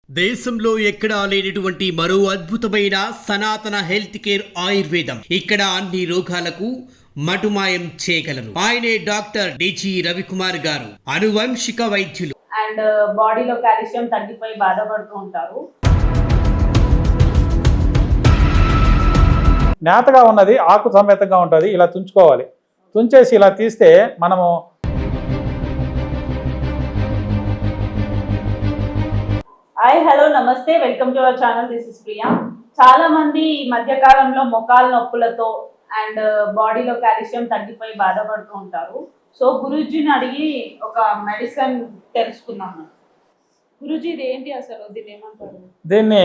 దేశంలో ఎక్కడా లేనటువంటి మరో అద్భుతమైన సనాతన హెల్త్ కేర్ ఆయుర్వేదం. ఇక్కడ అన్ని రోగాలకు మటుమాయం చేయగలరు. ఆయనే డాక్టర్ డిజి రవికుమార్ గారు, అనువంశిక వైద్యులు. అండ్ బాడీలో కాల్షియం తగ్గిపోయి బాధపడుతూ ఉంటారు. నేతగా ఉన్నది ఆకు సమేతంగా ఉంటుంది. ఇలా తుంచుకోవాలి. తుంచేసి ఇలా తీస్తే మనము హాయ్, హలో, నమస్తే, welcome to our channel. This is Priya. చాలా మంది ఈ మధ్య కాలంలో మొకాల నొప్పులతో అండ్ బాడీలో కాల్షియం తగ్గిపోయి బాధపడుతూ ఉంటారు. సో గురూజీని అడిగి ఒక మెడిసిన్ తెలుసుకున్నాము. గురూజీ, ఇది ఏంటి అసలు? దీన్ని ఏమంటారు? దీన్ని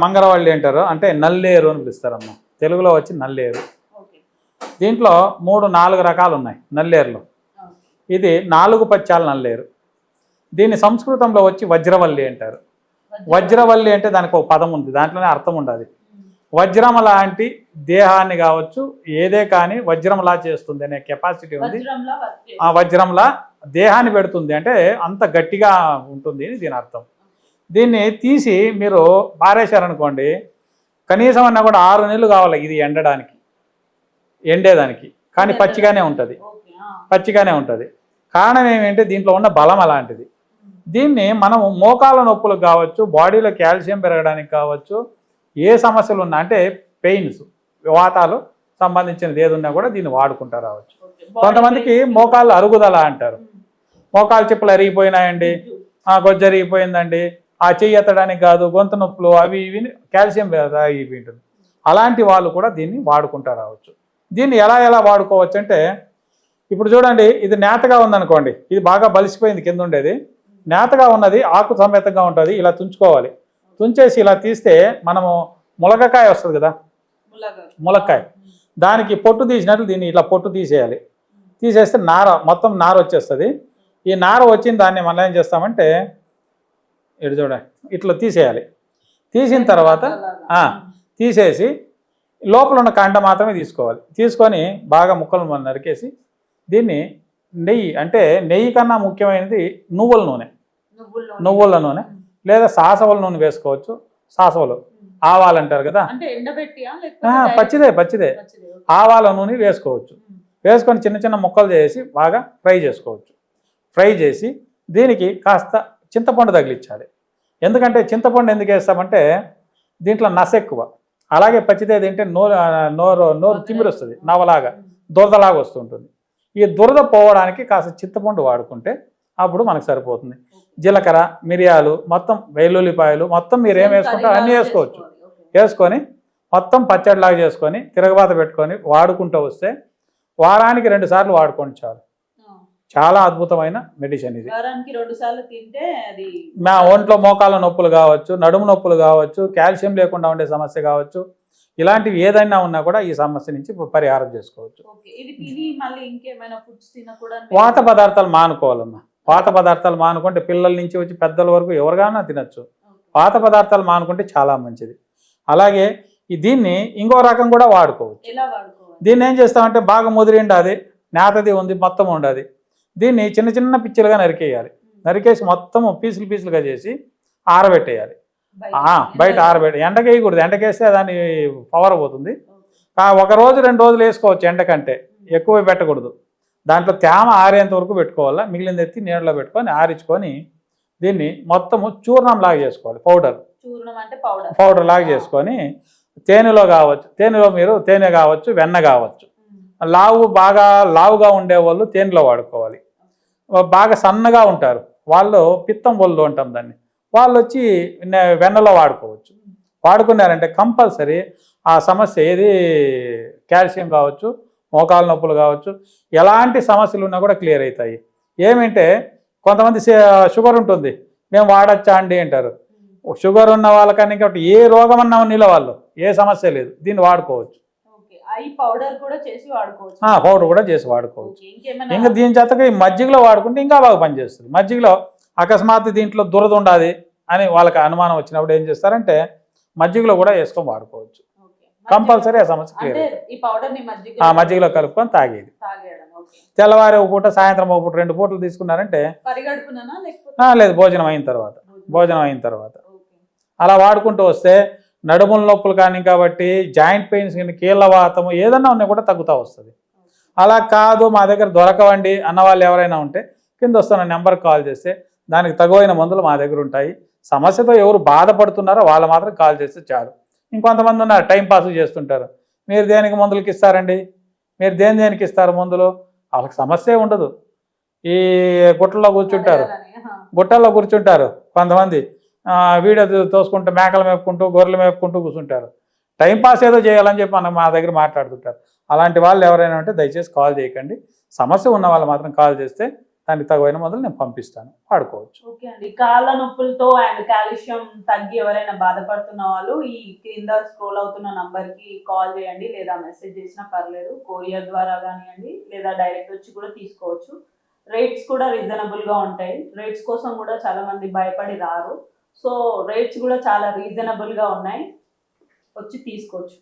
మంగరవల్లి అంటారు. అంటే నల్లేరు అని పిలుస్తారమ్మా. తెలుగులో వచ్చి నల్లేరు. దీంట్లో 3-4 రకాలు ఉన్నాయి నల్లేరులో. ఇది 4 పచ్చాల నల్లేరు. దీన్ని సంస్కృతంలో వచ్చి వజ్రవల్లి అంటారు. వజ్రవల్లి అంటే దానికి ఒక పదం ఉంది, దాంట్లోనే అర్థం ఉండదు. వజ్రం లాంటి దేహాన్ని కావచ్చు ఏదే కానీ వజ్రంలా చేస్తుంది అనే కెపాసిటీ ఉంది. ఆ వజ్రంలా దేహాన్ని పెడుతుంది అంటే అంత గట్టిగా ఉంటుంది దీని అర్థం. దీన్ని తీసి మీరు పారేశారనుకోండి, కనీసం అన్నా కూడా 6 నెలలు కావాలి ఇది ఎండేదానికి. కానీ పచ్చిగానే ఉంటుంది. కారణం ఏమంటే దీంట్లో ఉన్న బలం అలాంటిది. దీన్ని మనం మోకాల నొప్పులకు కావచ్చు, బాడీలో కాల్షియం పెరగడానికి కావచ్చు, ఏ సమస్యలు ఉన్నా అంటే పెయిన్స్, వాతాలు సంబంధించినది ఏది ఉన్నా కూడా దీన్ని వాడుకుంటూ రావచ్చు. కొంతమందికి మోకాళ్ళు అరుగుదల అంటారు. మోకాలు చెప్పులు అరిగిపోయినాయండి, గొజ్జు అరిగిపోయిందండి, ఆ చెయ్యి ఎత్తడానికి కాదు, గొంతు నొప్పులు అవి ఇవి కాల్షియం ఇవి ఉంటుంది. అలాంటి వాళ్ళు కూడా దీన్ని వాడుకుంటూ రావచ్చు. దీన్ని ఎలా వాడుకోవచ్చు అంటే, ఇప్పుడు చూడండి, ఇది నేతగా ఉందనుకోండి, ఇది బాగా బలిసిపోయింది కింద ఉండేది. నేతగా ఉన్నది ఆకు సమేతంగా ఉంటుంది. ఇలా తుంచుకోవాలి. తుంచేసి ఇలా తీస్తే మనము ములగకాయ వస్తుంది కదా, ములక్కాయ, దానికి పొట్టు తీసినట్లు దీన్ని ఇట్లా పొట్టు తీసేయాలి. తీసేస్తే మొత్తం నార వచ్చేస్తుంది. ఈ నార వచ్చిన దాన్ని మనం ఏం చేస్తామంటే, ఇటు చూడండి, ఇట్లా తీసేయాలి. తీసిన తర్వాత తీసేసి లోపల ఉన్న కాండ మాత్రమే తీసుకోవాలి. తీసుకొని బాగా ముక్కలు మనం నరికేసి దీన్ని నెయ్యి, అంటే నెయ్యి కన్నా ముఖ్యమైనది నువ్వుల నూనె లేదా సాసవల నూనె వేసుకోవచ్చు. సాసవలు ఆవాలు అంటారు కదా, పచ్చిదే ఆవాల నూనె వేసుకోవచ్చు. వేసుకొని చిన్న చిన్న ముక్కలు చేసి బాగా ఫ్రై చేసుకోవచ్చు. ఫ్రై చేసి దీనికి కాస్త చింతపండు తగిలించాలి. ఎందుకంటే చింతపండు ఎందుకు వేస్తామంటే దీంట్లో నస ఎక్కువ. అలాగే పచ్చిదే తింటే నోరు తిమ్మిరి వస్తుంది, నవలాగా దురదలాగా వస్తుంటుంది. ఈ దురద పోవడానికి కాస్త చింతపండు వాడుకుంటే అప్పుడు మనకు సరిపోతుంది. జీలకర్ర, మిరియాలు, మొత్తం వెల్లుల్లిపాయలు మొత్తం మీరు ఏం వేసుకుంటారో అన్నీ వేసుకోవచ్చు. వేసుకొని మొత్తం పచ్చడిలాగా చేసుకొని తిరగబాత పెట్టుకొని వాడుకుంటూ వస్తే వారానికి 2 సార్లు వాడుకోండి చాలు. చాలా అద్భుతమైన మెడిసిన్ ఇది. మా ఒంట్లో మోకాళ్ళ నొప్పులు కావచ్చు, నడుము నొప్పులు కావచ్చు, కాల్షియం లేకుండా ఉండే సమస్య కావచ్చు, ఇలాంటివి ఏదైనా ఉన్నా కూడా ఈ సమస్య నుంచి పరిహారం చేసుకోవచ్చు. వాత పదార్థాలు మానుకోవాలమ్మా. వాత పదార్థాలు మానుకుంటే పిల్లల నుంచి వచ్చి పెద్దల వరకు ఎవరికైనా తినచ్చు. వాత పదార్థాలు మానుకుంటే చాలా మంచిది. అలాగే దీన్ని ఇంకో రకం కూడా వాడుకోవచ్చు. దీన్ని ఏం చేస్తామంటే బాగా ముదిరిండి, అది నేతది ఉంది, మొత్తం ఉండదు. దీన్ని చిన్న చిన్న పిచ్చిలుగా నరికేయాలి. నరికేసి మొత్తం పీసులుగా చేసి ఆరబెట్టేయాలి. బయట ఎండకేయకూడదు. ఎండకేస్తే దాన్ని పవర్ పోతుంది. 1 రోజు 2 రోజులు వేసుకోవచ్చు. ఎండకంటే ఎక్కువ పెట్టకూడదు. దాంట్లో తేమ ఆరేంత వరకు పెట్టుకోవాలా. మిగిలింది ఎత్తి నీళ్ళలో పెట్టుకొని ఆరించుకొని దీన్ని మొత్తము చూర్ణం లాగా చేసుకోవాలి. పౌడర్ లాగా చేసుకొని తేనెలో కావచ్చు, మీరు తేనె కావచ్చు, వెన్న కావచ్చు. బాగా లావుగా ఉండేవాళ్ళు తేనెలో వాడుకోవాలి. బాగా సన్నగా ఉంటారు వాళ్ళు పిత్తం ఒళ్ళు అంటాం దాన్ని, వాళ్ళు వచ్చి వెన్నలో వాడుకోవచ్చు. వాడుకున్నారంటే కంపల్సరీ ఆ సమస్య ఏది కాల్షియం కావచ్చు, మోకాలు నొప్పులు కావచ్చు, ఎలాంటి సమస్యలు ఉన్నా కూడా క్లియర్ అవుతాయి. ఏమంటే కొంతమంది షుగర్ ఉంటుంది, మేము వాడచ్చా అండి అంటారు. షుగర్ ఉన్న వాళ్ళకన్నా ఇంకోటి ఏ రోగం అన్నా ఉన్నీళ్ళ వాళ్ళు ఏ సమస్య లేదు, దీన్ని వాడుకోవచ్చు. పౌడర్ కూడా చేసి వాడుకోవచ్చు. ఇంకా దీని చేతకి మజ్జిగలో వాడుకుంటే ఇంకా బాగా పనిచేస్తుంది. మజ్జిగలో అకస్మాత్తు దీంట్లో దురద ఉండదు అని వాళ్ళకి అనుమానం వచ్చినప్పుడు ఏం చేస్తారంటే మజ్జిగలో కూడా వేసుకొని వాడుకోవచ్చు. కంపల్సరీ ఆ సమస్య క్లియర్ అవుతుంది. మజ్జిగలో కలుపుకొని తాగేది. ఓకే. తెల్లవారి ఒక పూట సాయంత్రం ఒక పూట 2 పూటలు తీసుకున్నారంటే పరిగడుపుననా లేకపోతే లేదు, భోజనం అయిన తర్వాత ఓకే. అలా వాడుకుంటూ వస్తే నడుముల నొప్పులు కానీ కాబట్టి జాయింట్ పెయిన్స్ కానీ కీళ్ళ వాతము ఏదన్నా ఉన్నా కూడా తగ్గుతూ వస్తుంది. అలా కాదు మా దగ్గర దొరకవండి అన్న వాళ్ళు ఎవరైనా ఉంటే కింద వస్తున్న నెంబర్కి కాల్ చేస్తే దానికి తగువైన మందులు మా దగ్గర ఉంటాయి. సమస్యతో ఎవరు బాధపడుతున్నారో వాళ్ళు మాత్రం కాల్ చేస్తే చాలు. ఇంకొంతమంది ఉన్నారు టైం పాస్ చేస్తుంటారు. మీరు దేనికి మందులకి ఇస్తారండి, మీరు దేనికి ఇస్తారు మందులు? వాళ్ళకి సమస్య ఉండదు. ఈ గుట్టల్లో కూర్చుంటారు, గుట్టల్లో కూర్చుంటారు కొంతమంది, వీడియో తోసుకుంటూ మేకలు మేపుకుంటూ గొర్రెలు మేపుకుంటూ కూర్చుంటారు. టైం పాస్ ఏదో చేయాలని చెప్పి మనం మా దగ్గర మాట్లాడుతుంటారు. అలాంటి వాళ్ళు ఎవరైనా ఉంటే దయచేసి కాల్ చేయకండి. సమస్య ఉన్న వాళ్ళు మాత్రం కాల్ చేస్తే దానికి తగువైన మందులు నేను పంపిస్తాను, వాడుకోవచ్చు. ఓకే అండి. కాళ్ళ నొప్పులతో అండ్ కాల్షియం తగ్గి ఎవరైనా బాధపడుతున్న వాళ్ళు ఈ కింద స్క్రోల్ అవుతున్న నంబర్ కి కాల్ చేయండి, లేదా మెసేజ్ చేసినా పర్లేదు. కొరియర్ ద్వారా కానివ్వండి, లేదా డైరెక్ట్ వచ్చి కూడా తీసుకోవచ్చు. రేట్స్ కూడా రీజనబుల్ గా ఉంటాయి. రేట్స్ కోసం కూడా చాలా మంది భయపడి రారు. సో రేట్స్ కూడా చాలా రీజనబుల్ గా ఉన్నాయి, వచ్చి తీసుకోవచ్చు.